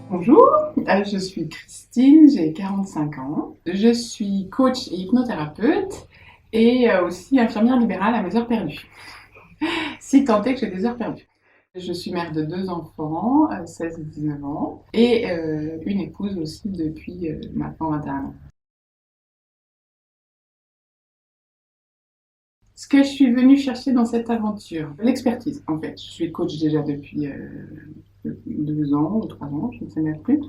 Bonjour, je suis Christine, j'ai 45 ans. Je suis coach et hypnothérapeute et aussi infirmière libérale à mes heures perdues. Si tant est que j'ai des heures perdues. Je suis mère de 2 enfants, 16 et 19 ans, et une épouse aussi depuis maintenant 21 ans. Ce que je suis venue chercher dans cette aventure, l'expertise en fait. Je suis coach déjà depuis 2 ans ou 3 ans, je ne sais même plus.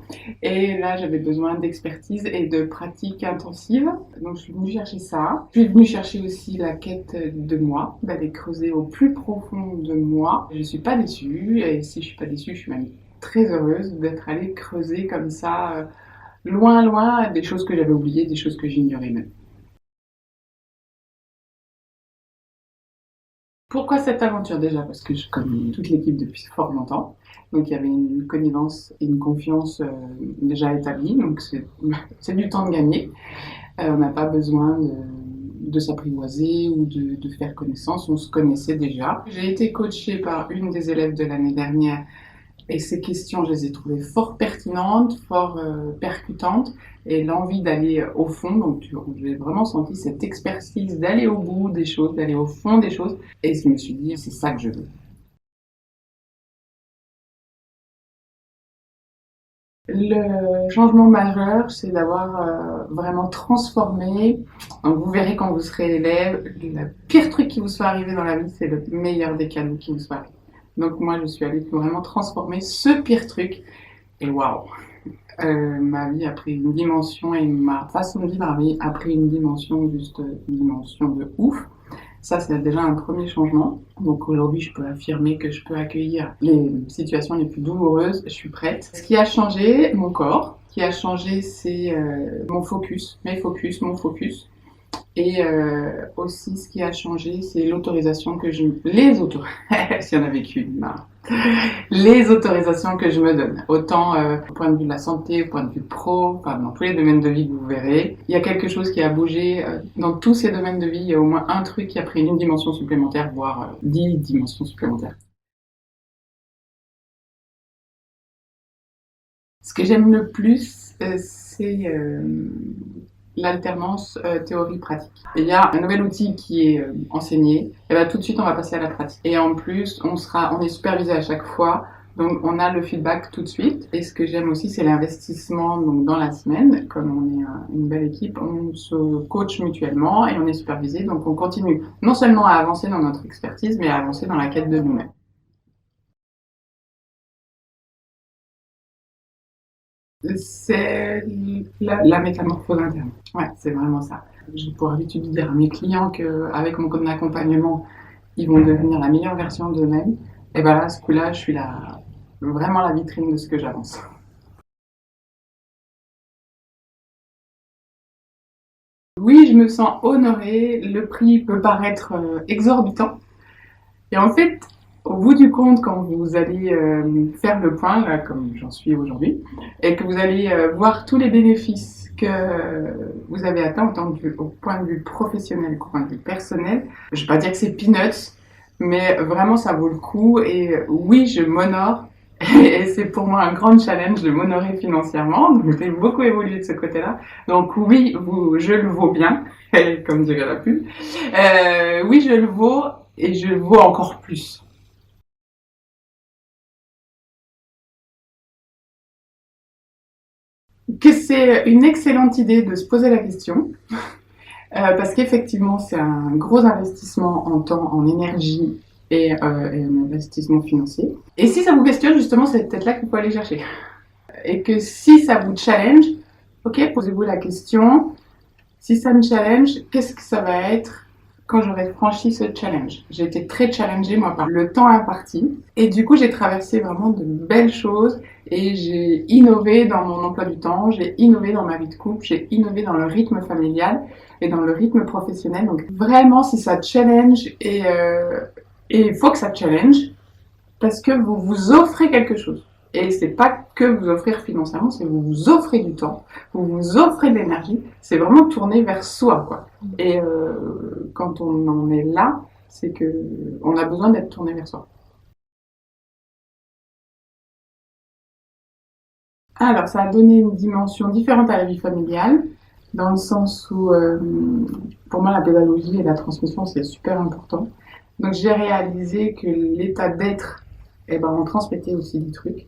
Et là, j'avais besoin d'expertise et de pratique intensive. Donc, je suis venue chercher ça. Je suis venue chercher aussi la quête de moi, d'aller creuser au plus profond de moi. Je ne suis pas déçue. Et si je ne suis pas déçue, je suis même très heureuse d'être allée creuser comme ça, loin, loin, des choses que j'avais oubliées, des choses que j'ignorais même. Pourquoi cette aventure déjà? Parce que je connais toute l'équipe depuis fort longtemps. Donc il y avait une connivence et une confiance déjà établie. Donc c'est du temps de gagner. On n'a pas besoin de s'apprivoiser ou de faire connaissance. On se connaissait déjà. J'ai été coachée par une des élèves de l'année dernière et ces questions, je les ai trouvées fort pertinentes, fort percutantes, et l'envie d'aller au fond. Donc, j'ai vraiment senti cette expertise d'aller au bout des choses, d'aller au fond des choses. Et je me suis dit, c'est ça que je veux. Le changement majeur, c'est d'avoir vraiment transformé. Donc, vous verrez quand vous serez élève, le pire truc qui vous soit arrivé dans la vie, c'est le meilleur des cadeaux qui vous soit arrivé. Donc, moi, je suis allée vraiment transformer ce pire truc. Et waouh! Ma vie a pris une dimension et ma façon de vivre a pris une dimension, juste une dimension de ouf. Ça, c'est déjà un premier changement. Donc aujourd'hui, je peux affirmer que je peux accueillir les situations les plus douloureuses. Je suis prête. Ce qui a changé, mon corps. Ce qui a changé, c'est mon focus, mes focus, mon focus. Et aussi, ce qui a changé, c'est l'autorisation que je... Les autorisations... S'il y en avait qu'une, non. Les autorisations que je me donne. Autant au point de vue de la santé, au point de vue pro, enfin, dans tous les domaines de vie que vous verrez. Il y a quelque chose qui a bougé dans tous ces domaines de vie. Il y a au moins un truc qui a pris une dimension supplémentaire, voire 10 dimensions supplémentaires. Ce que j'aime le plus, c'est l'alternance théorie-pratique. Il y a un nouvel outil qui est enseigné, et bien tout de suite on va passer à la pratique. Et en plus, on est supervisé à chaque fois, donc on a le feedback tout de suite. Et ce que j'aime aussi, c'est l'investissement donc dans la semaine. Comme on est une belle équipe, on se coach mutuellement et on est supervisé, donc on continue non seulement à avancer dans notre expertise, mais à avancer dans la quête de nous-mêmes. C'est la métamorphose interne. Ouais, c'est vraiment ça. J'ai pour habitude de dire à mes clients qu'avec mon accompagnement, ils vont devenir la meilleure version d'eux-mêmes. Et ben là, à ce coup-là, je suis vraiment la vitrine de ce que j'avance. Oui, je me sens honorée. Le prix peut paraître exorbitant. Et en fait, au bout du compte, quand vous allez faire le point, là, comme j'en suis aujourd'hui, et que vous allez voir tous les bénéfices que vous avez atteints au point de vue professionnel qu'au point de vue personnel, je ne vais pas dire que c'est peanuts, mais vraiment ça vaut le coup. Et oui, je m'honore. Et c'est pour moi un grand challenge de m'honorer financièrement. Donc, j'ai beaucoup évolué de ce côté-là. Donc oui, je le vaux bien, comme dirait la pub. Oui, je le vaux et je le vaux encore plus. Que c'est une excellente idée de se poser la question, parce qu'effectivement, c'est un gros investissement en temps, en énergie et un investissement financier. Et si ça vous questionne, justement, c'est peut-être là qu'il faut aller chercher. Et que si ça vous challenge, ok, posez-vous la question, si ça me challenge, qu'est-ce que ça va être quand j'aurai franchi ce challenge? J'ai été très challengée, moi, par le temps imparti. Et du coup, j'ai traversé vraiment de belles choses et j'ai innové dans mon emploi du temps, j'ai innové dans ma vie de couple, j'ai innové dans le rythme familial et dans le rythme professionnel. Donc vraiment, si ça challenge et il faut que ça challenge parce que vous vous offrez quelque chose. Et c'est pas que vous offrir financièrement, c'est vous vous offrez du temps, vous vous offrez de l'énergie. C'est vraiment tourner vers soi, quoi. Et quand on en est là, c'est que on a besoin d'être tourné vers soi. Alors, ça a donné une dimension différente à la vie familiale, dans le sens où, pour moi, la pédagogie et la transmission, c'est super important. Donc, j'ai réalisé que l'état d'être, eh ben, on transmettait aussi des trucs.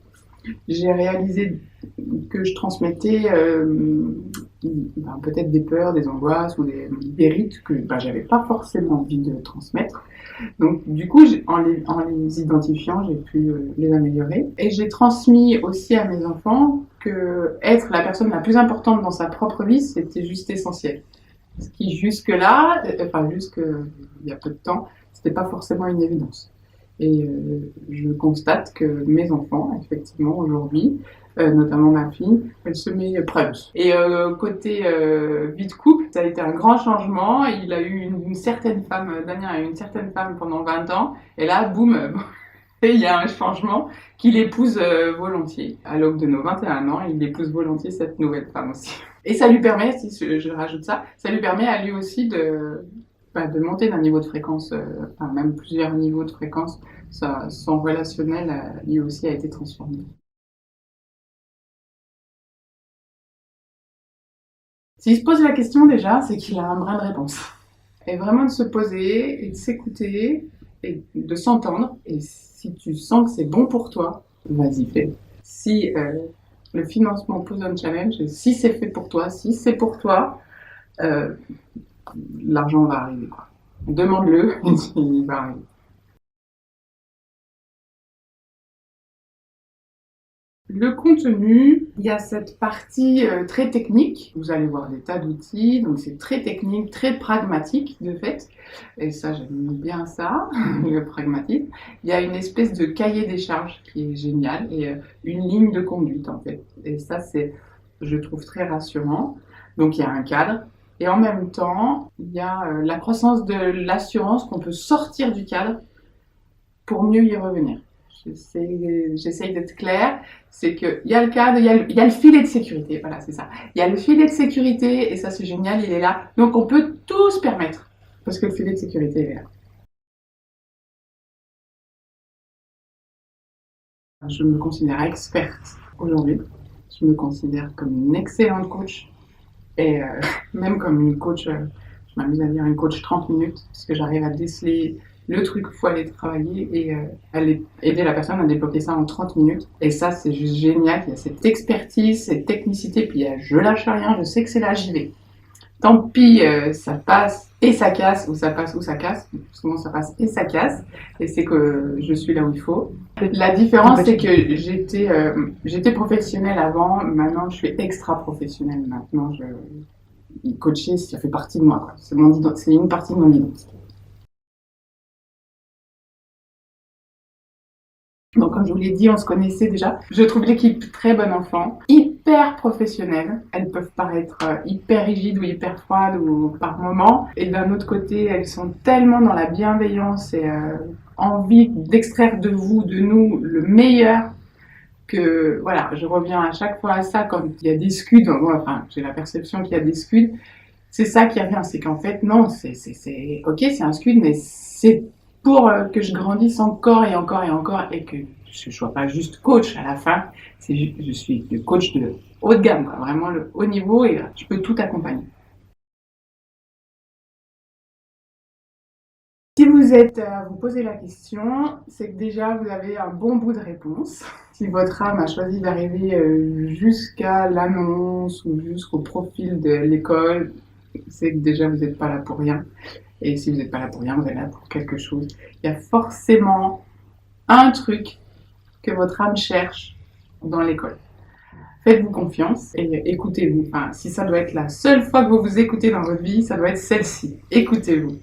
J'ai réalisé que je transmettais peut-être des peurs, des angoisses ou des rites que j'avais pas forcément envie de transmettre. Donc, du coup, en les identifiant, j'ai pu les améliorer. Et j'ai transmis aussi à mes enfants que être la personne la plus importante dans sa propre vie, c'était juste essentiel. Ce qui, jusque-là, jusque il y a peu de temps, c'était pas forcément une évidence. Et je constate que mes enfants, effectivement, aujourd'hui, notamment ma fille, elle se met prête. Et côté vie de couple, ça a été un grand changement. Il a eu une certaine femme, Damien a eu une certaine femme pendant 20 ans, et là, boum, et il y a un changement qu'il épouse volontiers. À l'aube de nos 21 ans, il épouse volontiers cette nouvelle femme aussi. Et ça lui permet, si je rajoute ça, ça lui permet à lui aussi de monter d'un niveau de fréquence, même plusieurs niveaux de fréquence. Son relationnel, lui aussi, a été transformé. S'il se pose la question déjà, c'est qu'il a un brin de réponse. Et vraiment de se poser et de s'écouter et de s'entendre. Et si tu sens que c'est bon pour toi, vas-y, fais. Si le financement pose un challenge, si c'est fait pour toi, si c'est pour toi, euh, l'argent va arriver, quoi. Demande-le, il va arriver. Le contenu, il y a cette partie très technique. Vous allez voir des tas d'outils, donc c'est très technique, très pragmatique de fait. Et ça, j'aime bien ça, le pragmatisme. Il y a une espèce de cahier des charges qui est génial et une ligne de conduite en fait. Et ça, c'est, je trouve, très rassurant. Donc il y a un cadre. Et en même temps, il y a la croissance de l'assurance qu'on peut sortir du cadre pour mieux y revenir. J'essaye d'être claire, c'est qu'il y a le cadre, il y a le filet de sécurité, voilà, c'est ça. Il y a le filet de sécurité, et ça c'est génial, il est là. Donc on peut tout se permettre, parce que le filet de sécurité est là. Je me considère experte aujourd'hui, je me considère comme une excellente coach, et même comme une coach, je m'amuse à dire une coach 30 minutes, parce que j'arrive à déceler le truc où il faut aller travailler et aller aider la personne à débloquer ça en 30 minutes. Et ça, c'est juste génial. Il y a cette expertise, cette technicité, puis il y a je lâche rien, je sais que c'est là, j'y vais. Tant pis, ça passe et ça casse, ou ça passe ou ça casse. Souvent, ça passe et ça casse. Et c'est que je suis là où il faut. La différence, c'est que j'étais professionnelle avant. Maintenant, je suis extra professionnelle. Maintenant, coacher, ça fait partie de moi, quoi. C'est une partie de mon identité. Donc, comme je vous l'ai dit, on se connaissait déjà. Je trouve l'équipe très bon enfant, hyper professionnelle. Elles peuvent paraître hyper rigides ou hyper froides ou par moments. Et d'un autre côté, elles sont tellement dans la bienveillance et envie d'extraire de vous, de nous, le meilleur que, voilà, je reviens à chaque fois à ça quand il y a des scuds. Enfin, j'ai la perception qu'il y a des scuds. C'est ça qui revient, c'est qu'en fait, non, ok, c'est un scud, mais c'est pour que je grandisse encore et encore et encore et que je ne sois pas juste coach à la fin. Je suis le coach de haut de gamme, quoi, vraiment le haut niveau et je peux tout accompagner. Si vous êtes à vous poser la question, c'est que déjà vous avez un bon bout de réponse. Si votre âme a choisi d'arriver jusqu'à l'annonce ou jusqu'au profil de l'école, c'est que déjà vous n'êtes pas là pour rien. Et si vous n'êtes pas là pour rien, vous êtes là pour quelque chose. Il y a forcément un truc que votre âme cherche dans l'école. Faites-vous confiance et écoutez-vous. Enfin, si ça doit être la seule fois que vous vous écoutez dans votre vie, ça doit être celle-ci. Écoutez-vous.